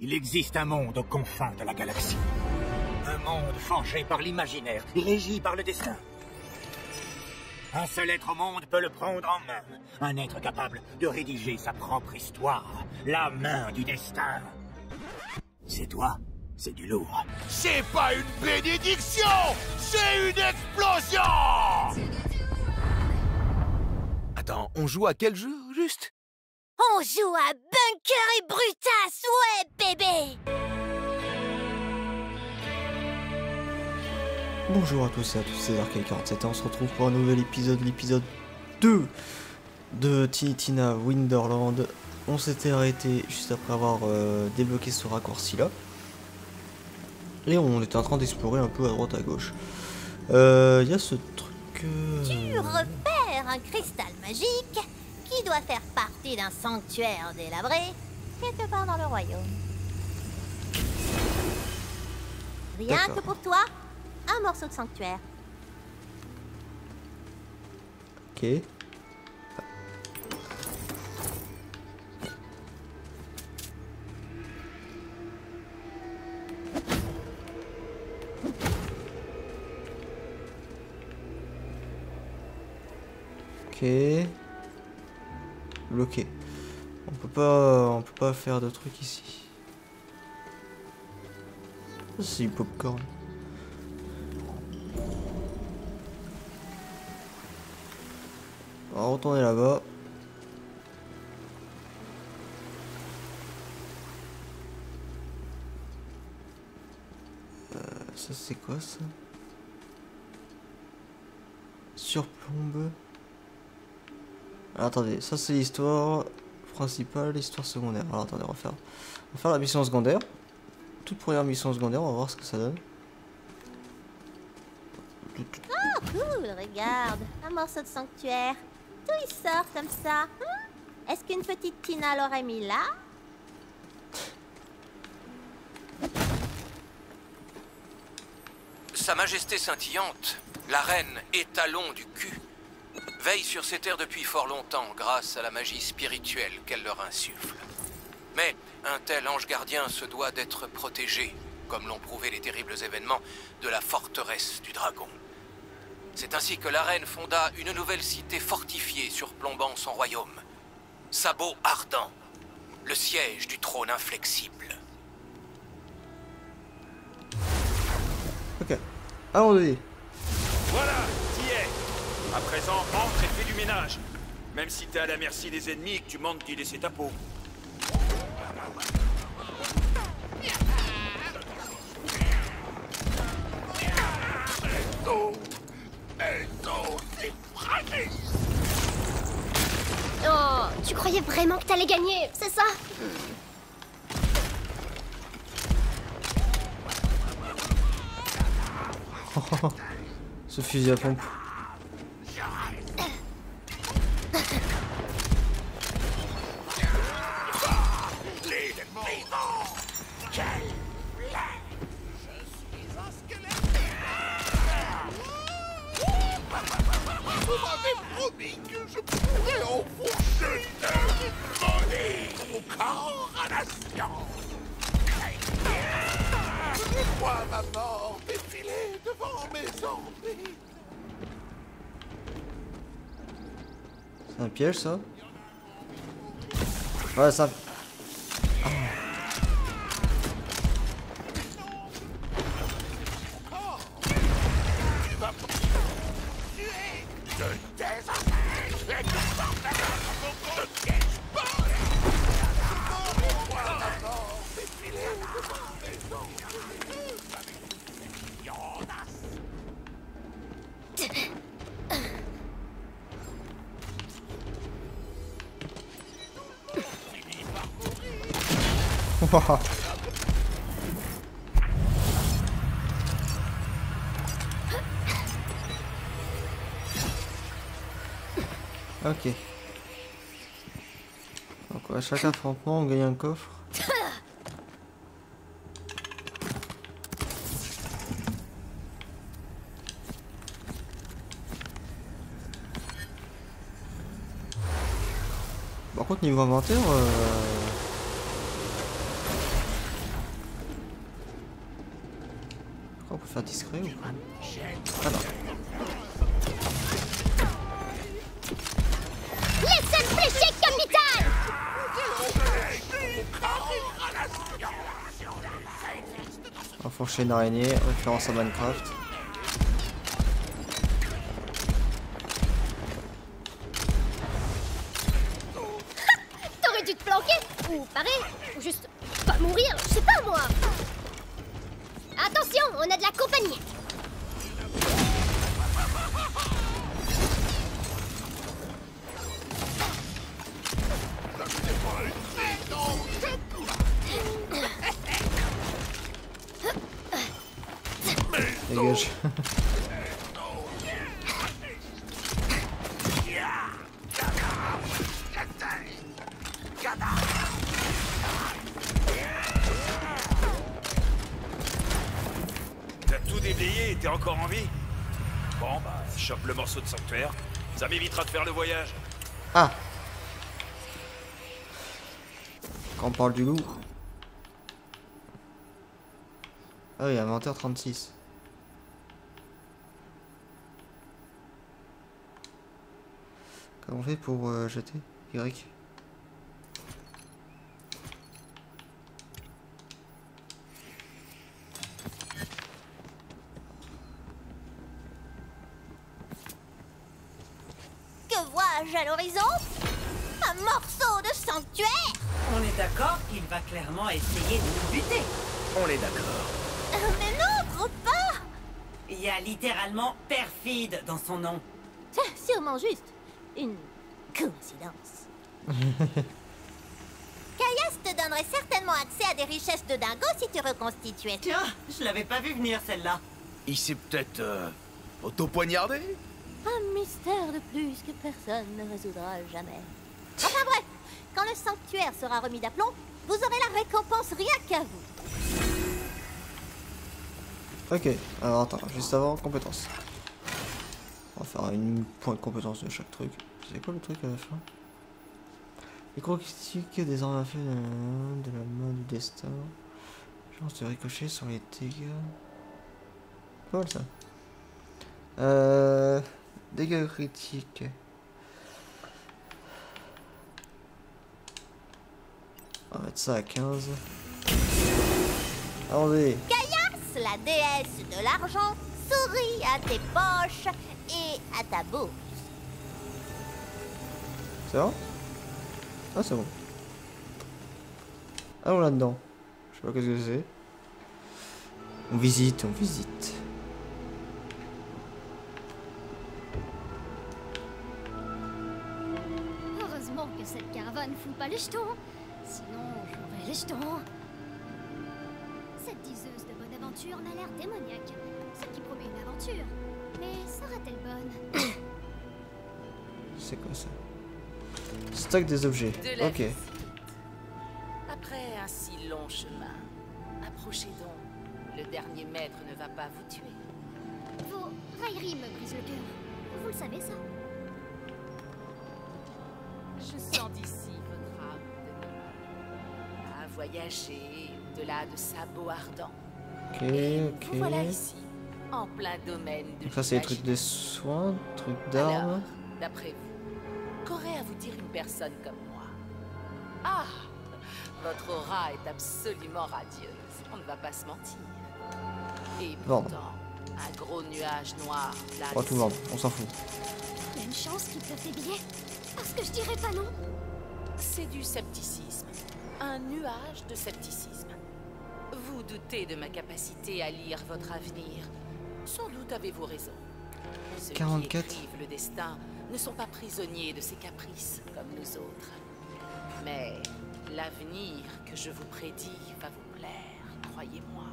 Il existe un monde aux confins de la galaxie. Un monde forgé par l'imaginaire, régi par le destin. Un seul être au monde peut le prendre en main. Un être capable de rédiger sa propre histoire. La main du destin. C'est toi, c'est du lourd. C'est pas une bénédiction, c'est une explosion! Attends, on joue à quel jeu, juste? On joue à Bunker et Brutus, ouais, bébé! Bonjour à tous et à toutes, c'est Dark47 et on se retrouve pour un nouvel épisode, l'épisode 2 de Tiny Tina Wonderland. On s'était arrêté juste après avoir débloqué ce raccourci là. Et on était en train d'explorer un peu à droite à gauche. Il y a ce truc... Tu repères un cristal magique qui doit faire partie d'un sanctuaire délabré quelque part dans le royaume. Rien que pour toi, un morceau de sanctuaire. Ok. Ok. Bloqué. On peut pas faire de trucs ici. C'est du popcorn. On va retourner là-bas. Ça c'est quoi ça? Surplombe. Alors, attendez, ça c'est l'histoire principale, l'histoire secondaire. Alors attendez, on va faire la mission secondaire. Toute première mission secondaire, on va voir ce que ça donne. Oh, cool, regarde, un morceau de sanctuaire. D'où il sort comme ça, hein? Est-ce qu'une petite Tina l'aurait mis là? Sa Majesté scintillante, la reine étalon du cul, veille sur ces terres depuis fort longtemps grâce à la magie spirituelle qu'elle leur insuffle. Mais un tel ange gardien se doit d'être protégé, comme l'ont prouvé les terribles événements de la forteresse du dragon. C'est ainsi que la reine fonda une nouvelle cité fortifiée surplombant son royaume. Sabot ardent, le siège du trône inflexible. Ok. Allons-y. Voilà, t'y es. À présent, entre et fais du ménage. Même si t'es à la merci des ennemis et que tu manques d'y laisser ta peau. Oh, tu croyais vraiment que t'allais gagner, c'est ça? Ce fusil à pompe. Vous m'avez promis que je pourrais enfoncer mon corps à la science. Je vois ma mort défiler devant mes envies. C'est un piège ça? Ouais, ça... Ok. Donc à chaque affrontement on gagne un coffre. Par contre niveau inventaire On peut faire discret ou pas? Ah non. Laissez flécher, capitaine! Enfourcher une araignée, référence à Minecraft. T'aurais dû te planquer, ou parer, ou juste pas mourir, je sais pas moi. Attention, on a de la compagnie. Dégage. T'as tout déblayé et t'es encore en vie? Bon, bah, chope le morceau de sanctuaire. Ça m'évitera de faire le voyage. Ah. Quand on parle du loup. Ah oui, inventaire 36. Comment on fait pour jeter Y? Que vois-je à l'horizon? Un morceau de sanctuaire! On est d'accord qu'il va clairement essayer de nous buter. On est d'accord. Mais non, trop pas! Il y a littéralement perfide dans son nom. C'est sûrement juste une coïncidence. Caius te donnerait certainement accès à des richesses de dingo si tu reconstituais. Tiens, je l'avais pas vu venir celle-là. Il s'est peut-être auto-poignardé? Un mystère de plus que personne ne résoudra jamais. Enfin bref, quand le sanctuaire sera remis d'aplomb, vous aurez la récompense rien qu'à vous. Ok, alors attends, juste avant, compétences. On va faire une point de compétence de chaque truc. C'est quoi le truc à la fin? Les caractéristiques des armes à feu de la main du destin. Chance de ricochet sur les dégâts. Pas mal ça. Dégâts critiques. On va mettre ça à 15. Allez. Caius, la déesse de l'argent, sourit à tes poches et à ta bourse. C'est bon? Ah, c'est bon. Allons là-dedans. Je sais pas qu'est-ce que c'est. On visite, on visite. Heureusement que cette caravane fout pas les jetons. Sinon, j'aurais les jetons. Cette diseuse de bonne aventure m'a l'air démoniaque. Ce qui promet une aventure. Mais sera-t-elle bonne? C'est quoi ça? Stock des objets. De la Ok. visite. Après un si long chemin, approchez donc. Le dernier maître ne va pas vous tuer. Vos railleries me brisent le cœur. Vous le savez, ça? Je sens d'ici votre âme de nomade. À voyager au-delà de sabots ardents. Ok, Et ok. vous voilà ici, en plein domaine de Donc ça c'est les trucs l'imaginé. de soins, trucs Alors, d'armes. d'après vous, qu'aurait à vous dire une personne comme moi? Ah, votre aura est absolument radieuse, on ne va pas se mentir. Et Vendre. pourtant, un gros nuage noir plane On va tout vendre, on s'en fout. Il y a une chance qu'ils peuvent des billets. Parce que je dirais pas non. C'est du scepticisme. Un nuage de scepticisme. Vous doutez de ma capacité à lire votre avenir. Sans doute avez-vous raison. Ceux 44. qui écrivent le destin ne sont pas prisonniers de ses caprices comme nous autres. Mais l'avenir que je vous prédis va vous plaire, croyez-moi.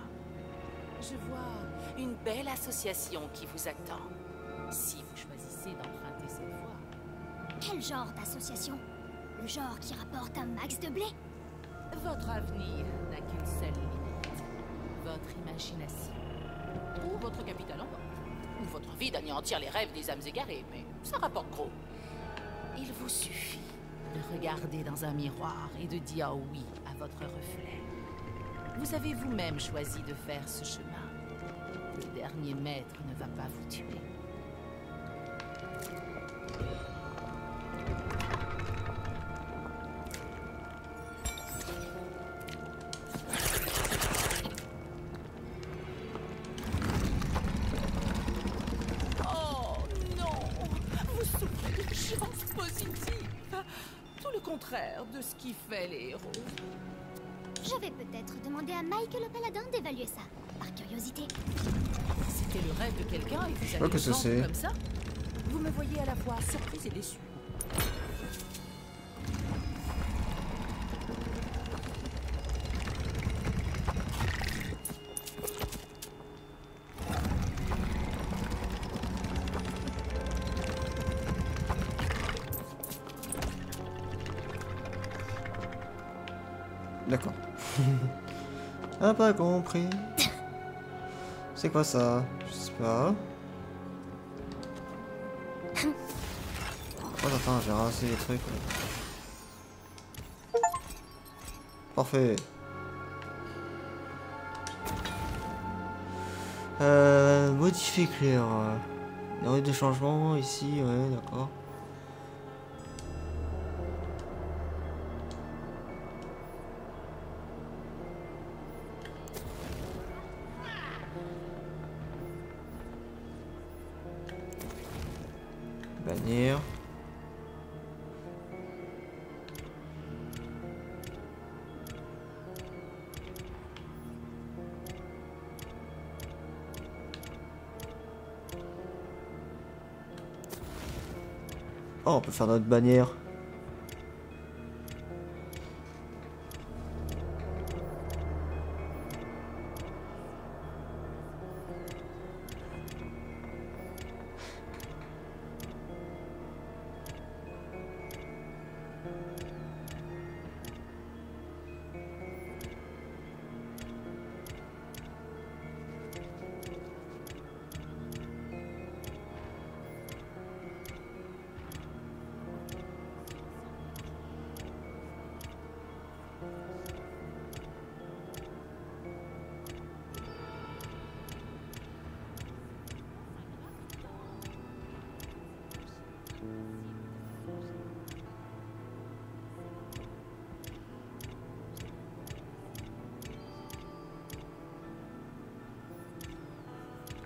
Je vois une belle association qui vous attend. Si vous choisissez d'emprunter cette voie. Quel genre d'association? Le genre qui rapporte un max de blé? Votre avenir n'a qu'une seule limite. Votre imagination. Ou votre capital en banque. Ou votre envie d'anéantir les rêves des âmes égarées, mais ça rapporte gros. Il vous suffit de regarder dans un miroir et de dire oui à votre reflet. Vous avez vous-même choisi de faire ce chemin. Le dernier maître ne va pas vous tuer. Oh non! Vous souffrez de chance positive. Tout le contraire de ce qui fait les héros. Je vais peut-être demander à Mike le paladin d'évaluer ça, par curiosité. C'était le rêve de quelqu'un et vous sais allez pas que le ça vendre c'est. comme ça? Vous me voyez à la fois surprise et déçue. D'accord. Ah, pas compris. C'est quoi ça? Je sais pas. Oh, attends, j'ai ramassé les trucs. Ouais. Parfait. Modifier clair. Il y aurait des changements ici, ouais, d'accord. Bannière. Oh, on peut faire notre bannière.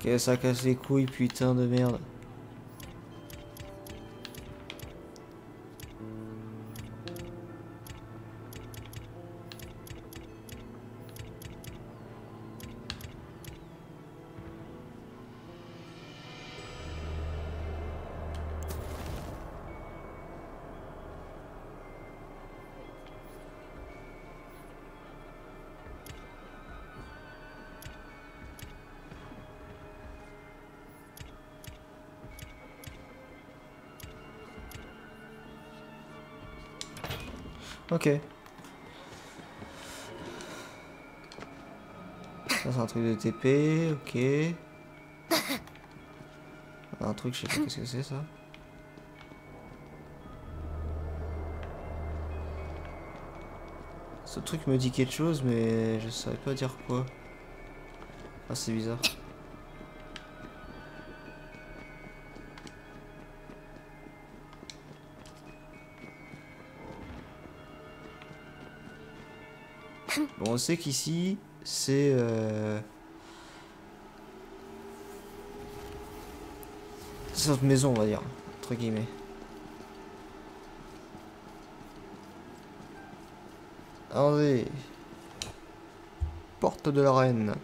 Ok, ça casse les couilles, putain de merde. Ok. Ça c'est un truc de TP, ok. Un truc, je sais pas qu'est-ce que c'est ça. Ce truc me dit quelque chose mais je savais pas dire quoi. Ah c'est bizarre. Bon, on sait qu'ici, c'est notre maison, on va dire, entre guillemets. Allez. Porte de la reine.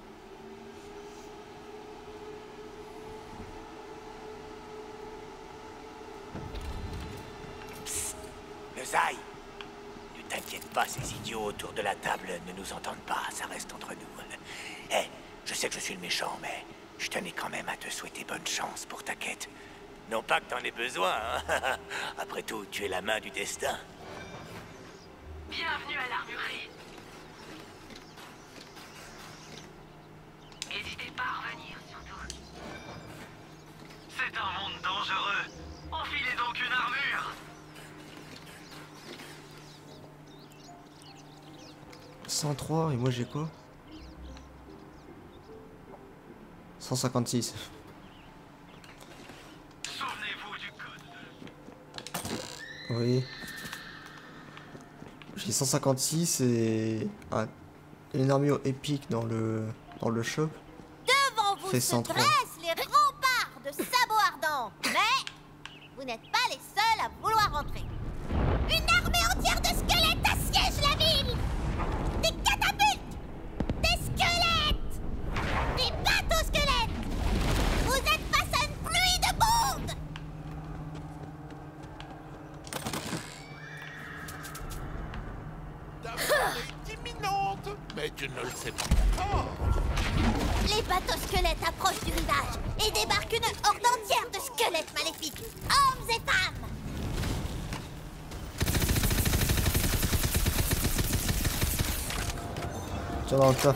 Psst, le Zai. Ne t'inquiète pas, ces idiots autour de la table ne nous entendent pas, ça reste entre nous. Eh, je sais que je suis le méchant, mais je tenais quand même à te souhaiter bonne chance pour ta quête. Non pas que t'en aies besoin, hein. Après tout, tu es la main du destin. Bienvenue à l'armurerie. N'hésitez pas à revenir, surtout. C'est un monde dangereux. Enfilez donc une armure. 103 et moi j'ai quoi? 156. Souvenez-vous du code. Oui. J'ai 156 et une armure épique dans le shop. Devant vous Fait se 103. dressent les remparts de sabots ardents. Mais vous n'êtes pas les seuls à vouloir entrer. Une armée entière de squelettes assiège la ville. Des catapultes, des squelettes, des bateaux squelettes. Vous êtes face à une pluie de bombes. Ta mort est imminente, mais tu ne le sais pas encore. Les bateaux squelettes approchent du rivage et débarquent une horde entière de squelettes maléfiques, hommes et femmes. Tiens dans le tas.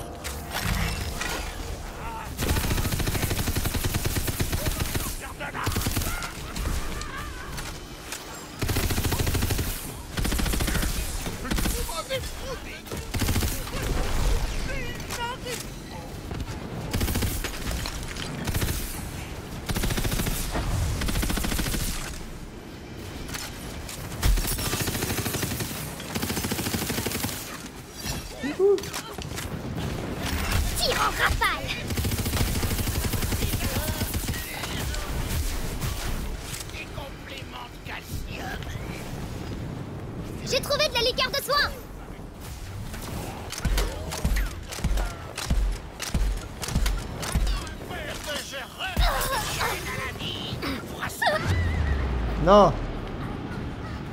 Tire en rafale. Des compléments de calcium. J'ai trouvé de la liqueur de soin. Non.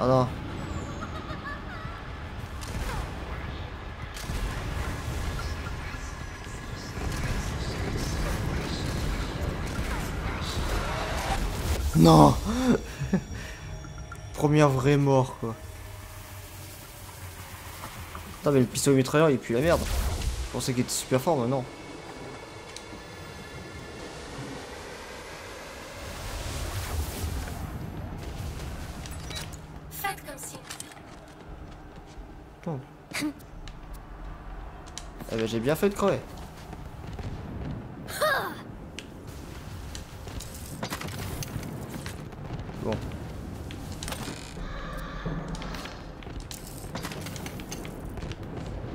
Oh non. Non. Première vraie mort quoi. Putain mais le pistolet mitrailleur il pue la merde. Je pensais qu'il était super fort mais non. Faites comme si. Oh. Eh ben j'ai bien fait de crever. Bon.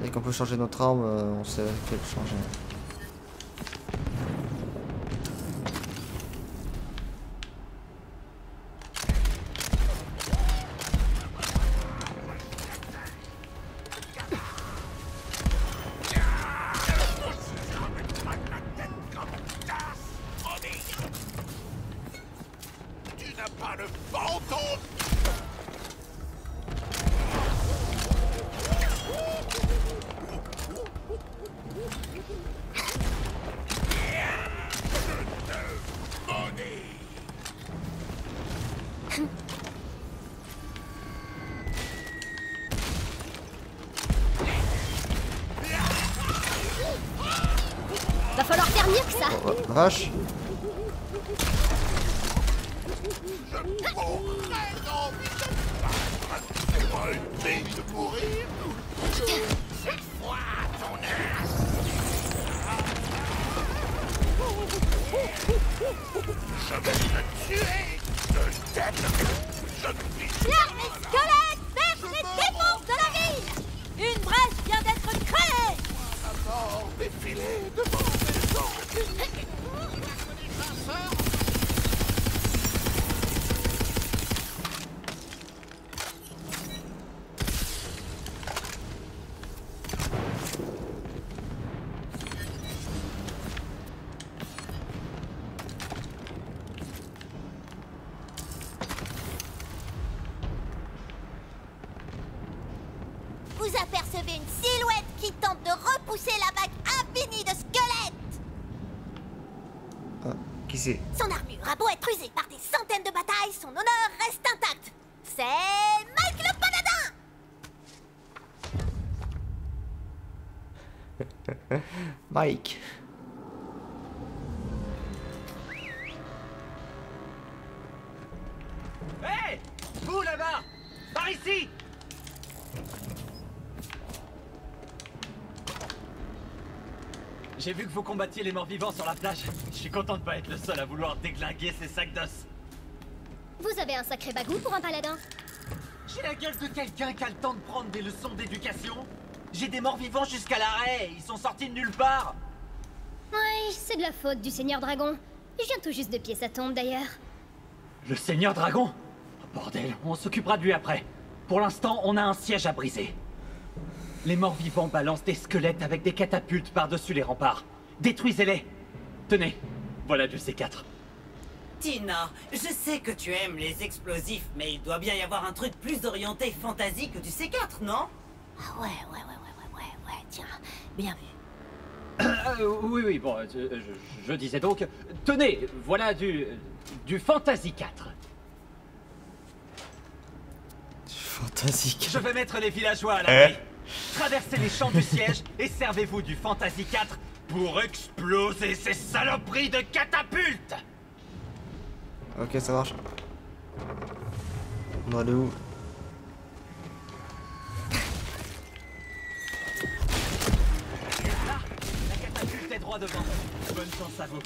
Dès qu'on peut changer notre arme, on sait laquelle changer. Tu n'as pas le fantôme. Va falloir faire mieux que ça. Oh, vache. Je mourrais d'envie de me battre. C'est pas une fille de mourir. Cette fois, ton âge. Je vais te tuer. Je t'aime. Je ne vis L'armée squelette berce les défenses de la ville. Une brèche vient d'être créée. la mort défiler devant mes yeux. Vous apercevez une silhouette qui tente de repousser la vague infinie de squelettes. Ah, qui c'est? Son armure a beau être usée par des centaines de batailles, son honneur reste intact. C'est Mike le Paladin. Mike. Hé, vous là-bas, par ici. J'ai vu que vous combattiez les morts-vivants sur la plage. Je suis content de pas être le seul à vouloir déglinguer ces sacs d'os. Vous avez un sacré bagou pour un paladin. J'ai la gueule de quelqu'un qui a le temps de prendre des leçons d'éducation. J'ai des morts-vivants jusqu'à l'arrêt, ils sont sortis de nulle part. Ouais, c'est de la faute du Seigneur Dragon. Je viens tout juste de pied sa tombe d'ailleurs. Le Seigneur Dragon? Oh, bordel, on s'occupera de lui après. Pour l'instant, on a un siège à briser. Les morts-vivants balancent des squelettes avec des catapultes par-dessus les remparts. Détruisez-les. Tenez, voilà du C4. Tina, je sais que tu aimes les explosifs, mais il doit bien y avoir un truc plus orienté fantasy que du C4, non? Ah ouais, tiens, bien vu. Oui, bon, je disais donc... Tenez, voilà du Fantasy 4. Fantasy 4. Je vais mettre les villageois à l'abri. Traversez les champs du siège et servez-vous du Fantasy 4 pour exploser ces saloperies de catapultes. Ok, ça marche. On va aller où? Là, la catapulte est droit devant. Bonne chance à vous.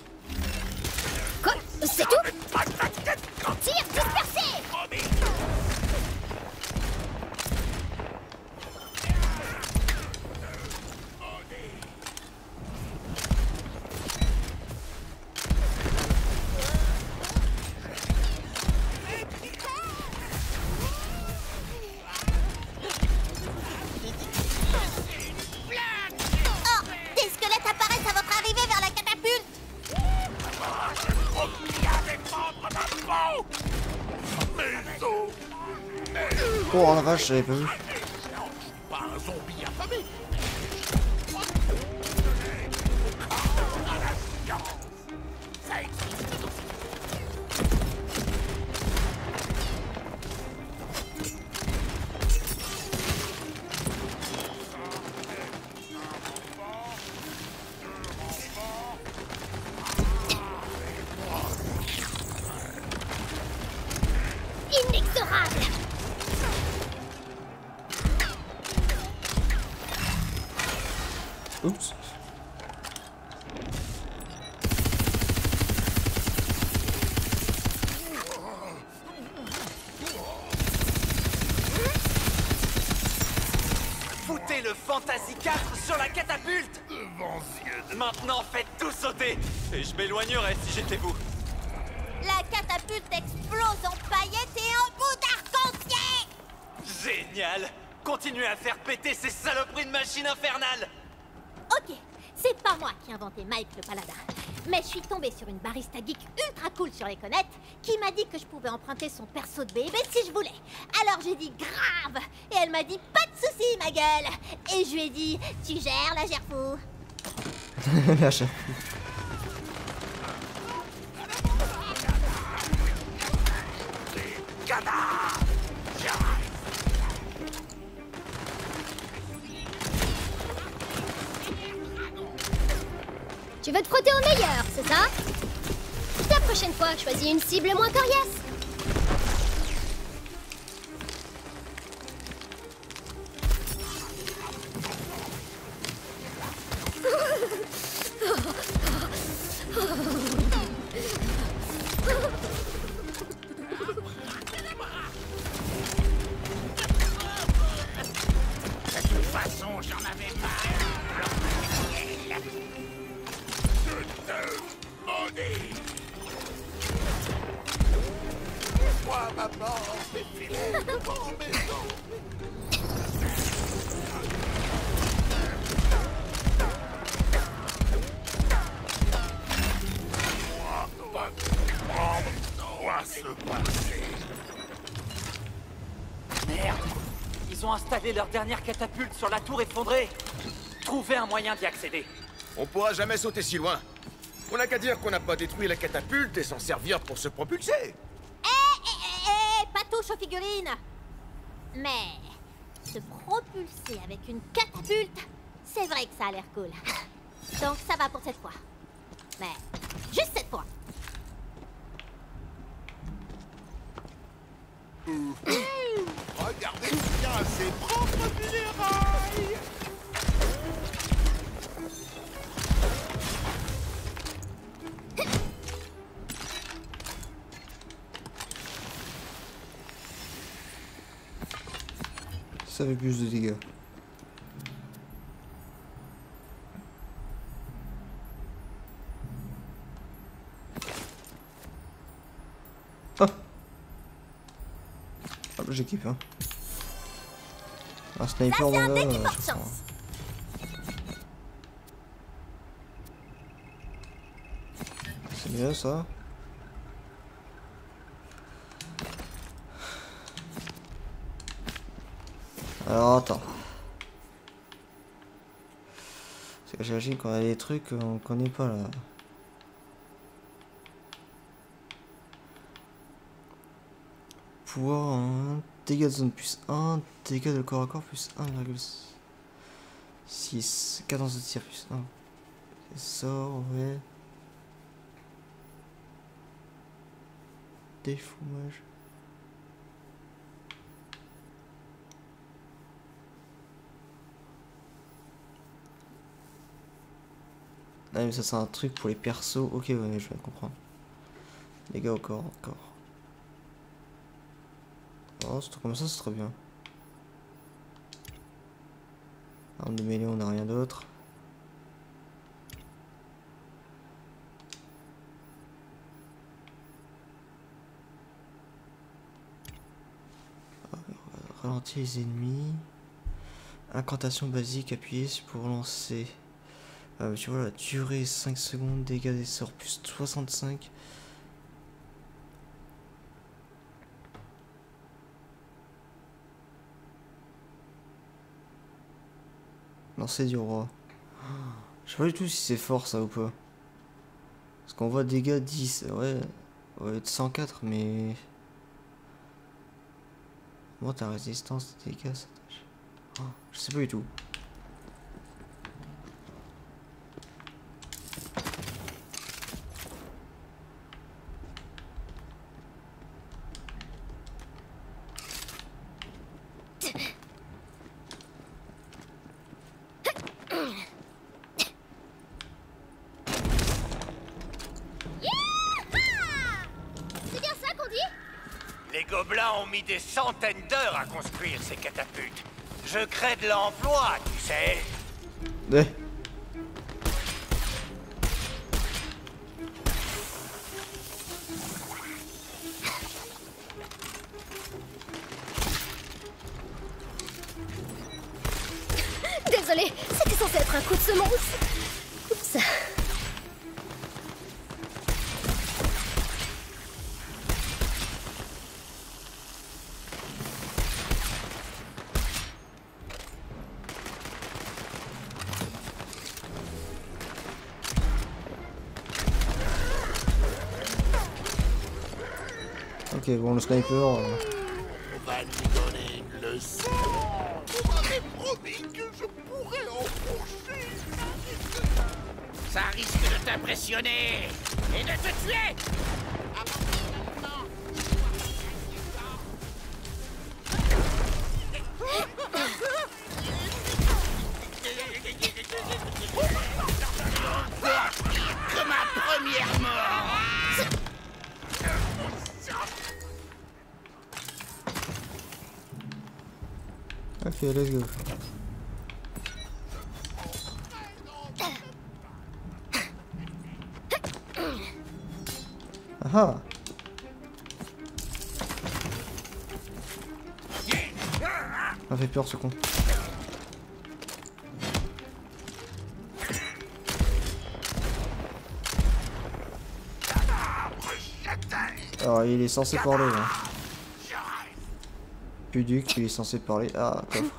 Quoi? C'est tout? Tir dispersé! Oh la vache, j'avais pas vu. Pas un zombie affamé. Ça existe. Inexorable! Oups. Foutez le Fantasy 4 sur la catapulte. Maintenant faites tout sauter. Et je m'éloignerai si j'étais vous. La catapulte explose en paillettes et en bouts d'arc-en-ciel. Génial. Continuez à faire péter ces saloperies de machines infernales. Ok, c'est pas moi qui ai inventé Mike le paladin. Mais je suis tombée sur une barista geek ultra cool sur les connettes qui m'a dit que je pouvais emprunter son perso de bébé si je voulais. Alors j'ai dit grave. Et elle m'a dit pas de soucis ma gueule. Et je lui ai dit tu gères la gerfou. La gerfou. Tu veux te frotter au meilleur, c'est ça? La prochaine fois, choisis une cible moins coriace. De toute façon, j'en avais marre. Moi, maman, mes filets devant maison. Doit se passer. Merde. Ils ont installé leur dernière catapulte sur la tour effondrée. Trouvez un moyen d'y accéder. On pourra jamais sauter si loin. On n'a qu'à dire qu'on n'a pas détruit la catapulte et s'en servir pour se propulser. Pas touche aux figurines. Mais se propulser avec une catapulte, c'est vrai que ça a l'air cool. Donc ça va pour cette fois. Mais juste cette fois. Regardez bien ses propres funérailles. Ça fait plus de dégâts. Oh. Hop, j'équipe hein. Un sniper Ça, c'est un dans dé la... qui porte chance. C'est bien ça. Alors attends. C'est que j'imagine qu'on a des trucs qu'on connaît pas là. Pouvoir 1, dégâts de zone plus 1, dégâts de corps à corps plus 1,6, cadence de tir plus 1. C'est ça, ouais. Défoumage. Ah mais ça c'est un truc pour les persos. Ok ouais je viens de comprendre. Dégâts au corps encore. Oh c'est comme ça c'est très bien. Arme de mêlée on n'a rien d'autre. Ralentir les ennemis. Incantation basique appuyée pour lancer. Tu vois la durée 5 secondes, dégâts des sorts plus 65. Lancer du roi. Je sais pas du tout si c'est fort ça ou pas. Parce qu'on voit dégâts 10, ouais de 104 mais... Bon ta résistance, dégâts, ça tâche. Oh, je sais pas du tout. Les gobelins ont mis des centaines d'heures à construire ces catapultes. Je crée de l'emploi, tu sais. Ouais. Désolée, c'était censé être un coup de semonce. Oups. Ok, bon, le sniper. On va lui donner une leçon. On m'avait promis que je pourrais embaucher. Ça risque de t'impressionner et de te tuer. Que ma première mort. Ok, let's go. Ah. Ça fait peur ce con. Alors il est censé parler là. Puduc, il est censé parler. Ah, coffre.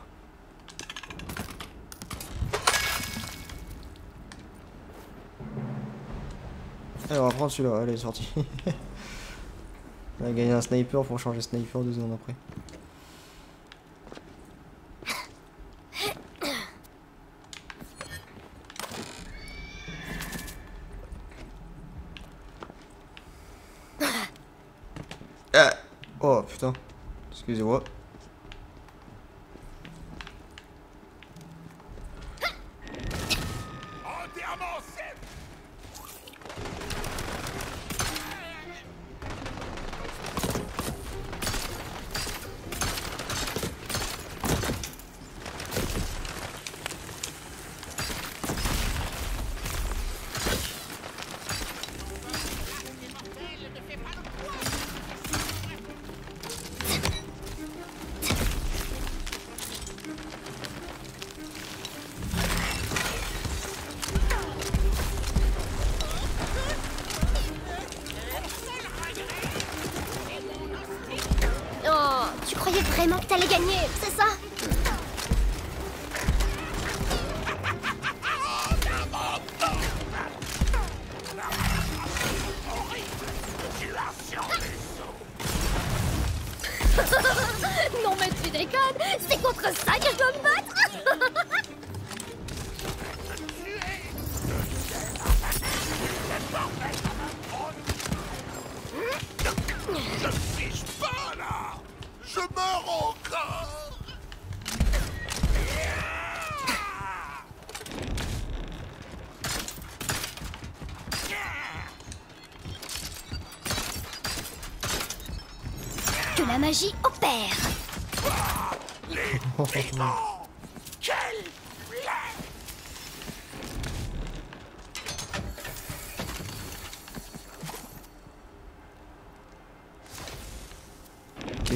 Allez, on va prendre celui-là, allez, sorti. On a gagné un sniper pour changer sniper 2 secondes après. Ah. Oh putain, excusez-moi. vraiment que t'allais gagner, c'est ça? Non mais tu déconnes, c'est contre ça que je dois me battre. Je ne fiche pas là. Je meurs encore. Que la magie opère. Les démons. Quelle plaie. Ok.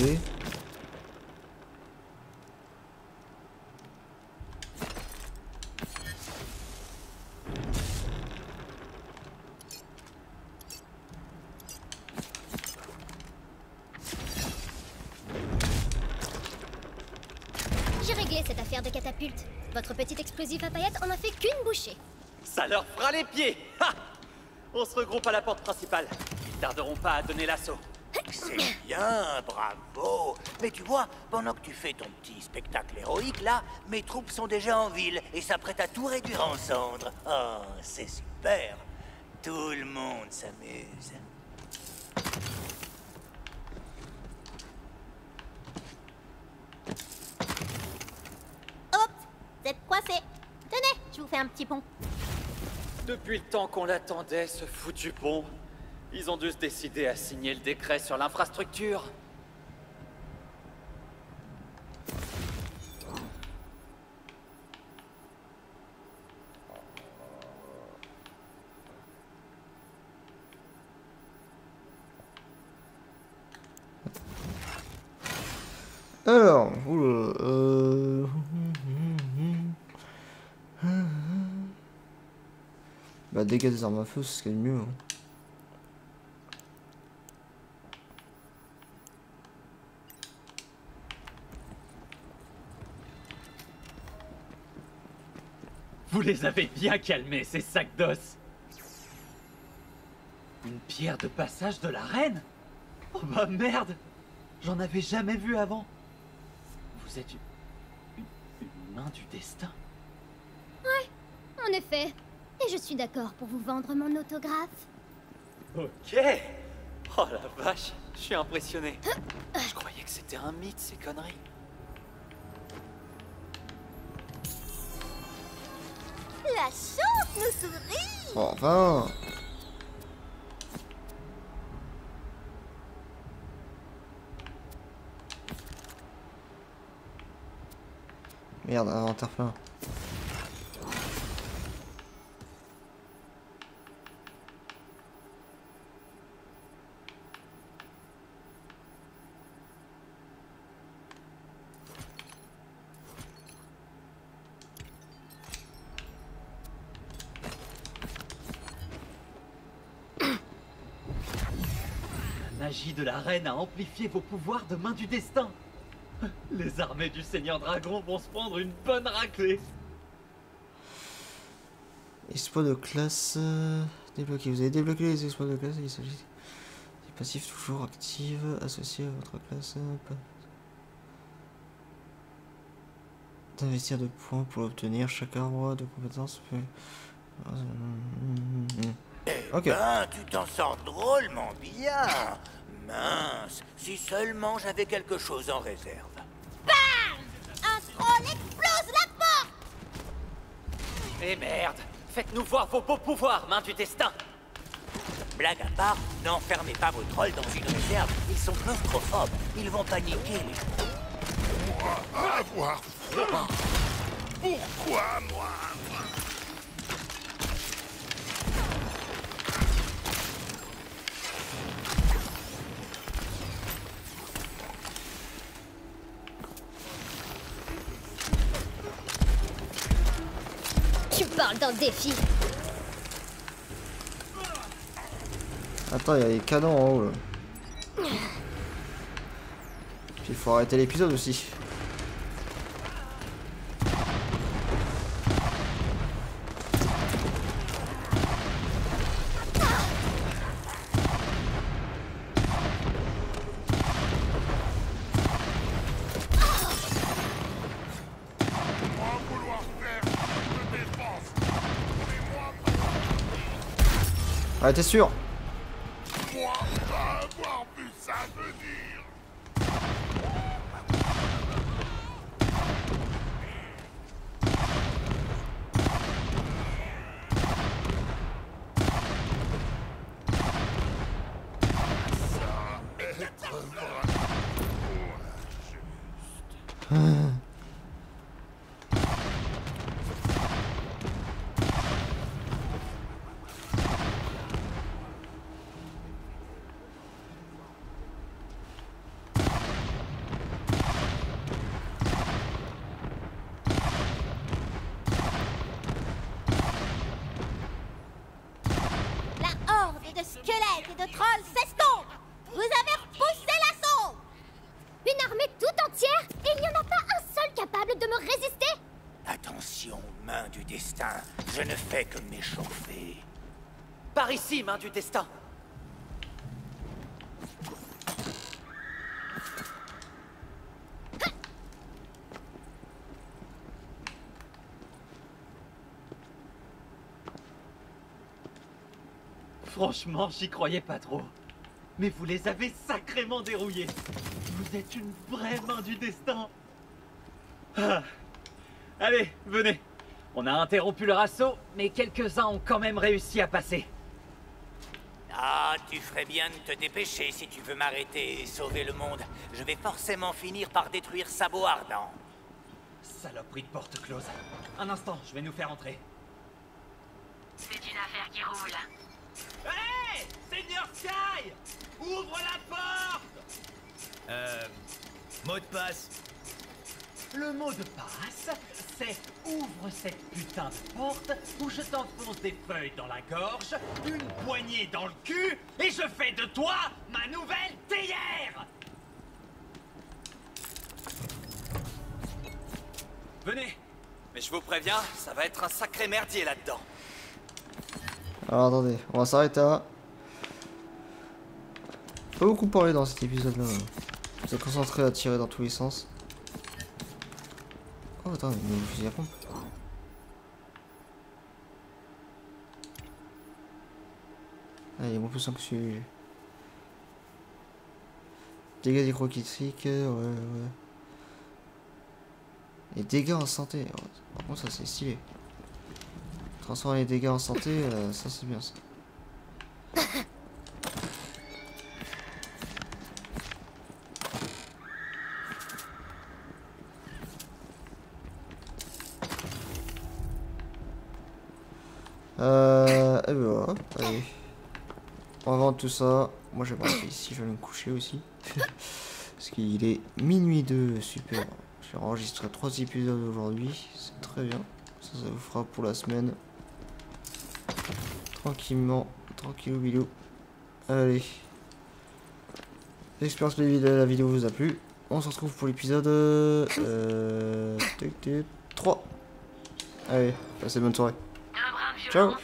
J'ai réglé cette affaire de catapulte. Votre petit explosif à paillettes en a fait qu'une bouchée. Ça leur fera les pieds. Ha! On se regroupe à la porte principale. Ils tarderont pas à donner l'assaut. C'est bien, bravo. Mais tu vois, pendant que tu fais ton petit spectacle héroïque, là, mes troupes sont déjà en ville et s'apprêtent à tout réduire en cendres. Oh, c'est super. Tout le monde s'amuse. Hop, vous êtes coincés. Tenez, je vous fais un petit pont. Depuis le temps qu'on l'attendait, ce foutu pont, ils ont dû se décider à signer le décret sur l'infrastructure. Alors, bah dégâts des armes à feu, c'est ce qu'il y a de mieux. Hein. Vous les avez bien calmés, ces sacs d'os. Une pierre de passage de la reine? Oh bah merde! J'en avais jamais vu avant. Vous êtes une main du destin? Ouais, en effet. Et je suis d'accord pour vous vendre mon autographe. Ok. Oh la vache, je suis impressionné. Je croyais que c'était un mythe, ces conneries. La chance nous sourit. Oh, enfin. Merde, inventaire plein. La magie de la reine a amplifié vos pouvoirs de main du destin. Les armées du Seigneur Dragon vont se prendre une bonne raclée. Exploit de classe débloqué. Vous avez débloqué les exploits de classe. Il s'agit des passifs toujours actifs associés à votre classe. D'investir de points pour l'obtenir. Chaque arbre de compétences peut... Ok. Ben, tu t'en sors drôlement bien. Mince, si seulement j'avais quelque chose en réserve. Bam! Un troll explose la porte. Eh merde! Faites-nous voir vos beaux pouvoirs, main du destin! Blague à part, n'enfermez pas vos trolls dans une réserve. Ils sont claustrophobes. Ils vont paniquer. Avoir froid. Pourquoi moi? Tu parles d'un défi. Attends, il y a les canons en haut là. Puis il faut arrêter l'épisode aussi. Ah, t'es sûr? Moi, pas avoir vu ça venir. De squelettes et de trolls s'estompe. Vous avez repoussé l'assaut. Une armée tout entière et il n'y en a pas un seul capable de me résister. Attention, main du destin. Je ne fais que m'échauffer. Par ici, main du destin. Franchement, j'y croyais pas trop. Mais vous les avez sacrément dérouillés. Vous êtes une vraie main du destin. Ah. Allez, venez. On a interrompu leur assaut, mais quelques-uns ont quand même réussi à passer. Ah, tu ferais bien de te dépêcher si tu veux m'arrêter et sauver le monde. Je vais forcément finir par détruire Sabot Ardent. Saloperie de porte close. Un instant, je vais nous faire entrer. C'est une affaire qui roule. Hé, Seigneur Sky, ouvre la porte. Mot de passe. Le mot de passe, c'est ouvre cette putain de porte ou je t'enfonce des feuilles dans la gorge, une poignée dans le cul et je fais de toi ma nouvelle théière. Venez, mais je vous préviens, ça va être un sacré merdier là-dedans. Alors attendez, on va s'arrêter là. Pas beaucoup parlé dans cet épisode là. Je vais concentrer à tirer dans tous les sens. Oh attends, il y a une fusil à pompe. Ah, il est moins puissant que celui. Dégâts des croquis-triques, ouais. Et dégâts en santé. Par contre ça c'est stylé. Transformer les dégâts en santé, ça c'est bien ça. Et ben voilà, allez. On va vendre tout ça. Moi je vais rester ici, je vais me coucher aussi. Parce qu'il est minuit 2, super. J'ai enregistré 3 épisodes aujourd'hui, c'est très bien. Ça vous fera pour la semaine. Tranquillement, tranquillou bilou. Allez. J'espère que la vidéo vous a plu. On se retrouve pour l'épisode 3. Allez, passez une bonne soirée. Ciao.